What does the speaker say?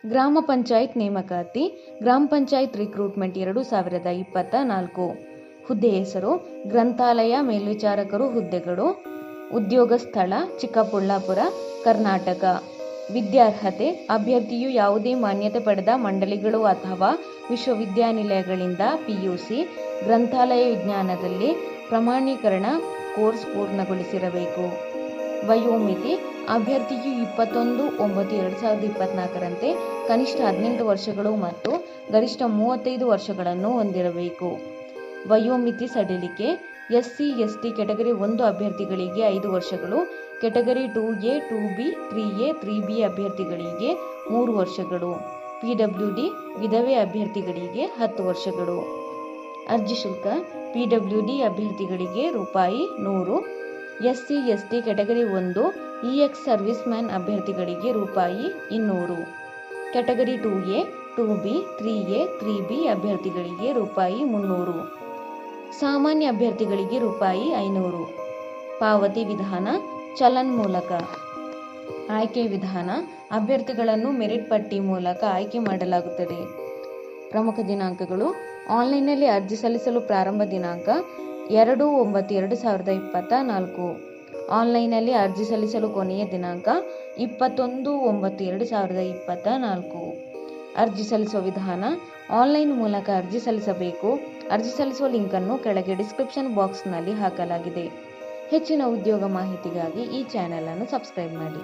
ಗ್ರಾಮ ಪಂಚಾಯತ್ ನೇಮಕಾತಿ. ಗ್ರಾಮ ಪಂಚಾಯತ್ ರಿಕ್ರೂಟ್ಮೆಂಟ್ 2024. ಹುದ್ದೆ ಹೆಸರು ಗ್ರಂಥಾಲಯ ಮೇಲ್ವಿಚಾರಕರು ಹುದ್ದೆಗಳು. ಉದ್ಯೋಗ ಸ್ಥಳ ಚಿಕ್ಕಬಳ್ಳಾಪುರ, ಕರ್ನಾಟಕ. ವಿದ್ಯಾರ್ಹತೆ ಅಭ್ಯರ್ಥಿಯು ಯಾವುದೇ ಮಾನ್ಯತೆ ಪಡೆದ ಮಂಡಳಿಗಳು ಅಥವಾ ವಿಶ್ವವಿದ್ಯಾನಿಲಯಗಳಿಂದ PUC, ಗ್ರಂಥಾಲಯ ವಿಜ್ಞಾನದಲ್ಲಿ ಪ್ರಮಾಣೀಕರಣ ಕೋರ್ಸ್ ಪೂರ್ಣಗೊಳಿಸಿರಬೇಕು. ವಯೋಮಿತಿ ಅಭ್ಯರ್ಥಿಯು 21/9/2024ರಂತೆ ಕನಿಷ್ಠ 18 ವರ್ಷಗಳು ಮತ್ತು ಗರಿಷ್ಠ 35 ವರ್ಷಗಳನ್ನು ಹೊಂದಿರಬೇಕು. ವಯೋಮಿತಿ ಸಡಿಲಿಕೆ SC/ST ಕೆಟಗರಿ 1 ಅಭ್ಯರ್ಥಿಗಳಿಗೆ 5 ವರ್ಷಗಳು, category 2A, 2B, 3A, 3B ಅಭ್ಯರ್ಥಿಗಳಿಗೆ 3 ವರ್ಷಗಳು, PWD ವಿಧವೆ ಅಭ್ಯರ್ಥಿಗಳಿಗೆ 10 ವರ್ಷಗಳು. ಅರ್ಜಿ ಶುಲ್ಕ PWD ಅಭ್ಯರ್ಥಿಗಳಿಗೆ ₹100, SC/ST category 1 EX service man ಅಭ್ಯರ್ಥಿಗಳಿಗೆ ₹200, category 2A, 2B, 3A, 3B ಅಭ್ಯರ್ಥಿಗಳಿಗೆ ₹300, ಸಾಮಾನ್ಯ ಅಭ್ಯರ್ಥಿಗಳಿಗೆ ₹500. ಪಾವತಿ ವಿಧಾನ ಚಲನ್ ಮೂಲಕ. ಆಯ್ಕೆ ವಿಧಾನ ಅಭ್ಯರ್ಥಿಗಳನ್ನು ಮೆರಿಟ್ ಪಟ್ಟಿ ಮೂಲಕ ಆಯ್ಕೆ ಮಾಡಲಾಗುತ್ತದೆ. ಪ್ರಮುಖ ದಿನಾಂಕಗಳು: ಆನ್ಲೈನ್ನಲ್ಲಿ ಅರ್ಜಿ ಸಲ್ಲಿಸಲು ಪ್ರಾರಂಭ ದಿನಾಂಕ 2/9/2024. ಆನ್ಲೈನ್ನಲ್ಲಿ ಅರ್ಜಿ ಸಲ್ಲಿಸಲು ಕೊನೆಯ ದಿನಾಂಕ 21/9/2024. ಅರ್ಜಿ ಸಲ್ಲಿಸುವ ವಿಧಾನ: ಆನ್ಲೈನ್ ಮೂಲಕ ಅರ್ಜಿ ಸಲ್ಲಿಸಬೇಕು. ಅರ್ಜಿ ಸಲ್ಲಿಸುವ ಲಿಂಕನ್ನು ಕೆಳಗೆ ಡಿಸ್ಕ್ರಿಪ್ಷನ್ ಬಾಕ್ಸ್ನಲ್ಲಿ ಹಾಕಲಾಗಿದೆ. ಹೆಚ್ಚಿನ ಉದ್ಯೋಗ ಮಾಹಿತಿಗಾಗಿ ಈ ಚಾನೆಲ್ ಅನ್ನು ಸಬ್ಸ್ಕ್ರೈಬ್ ಮಾಡಿ.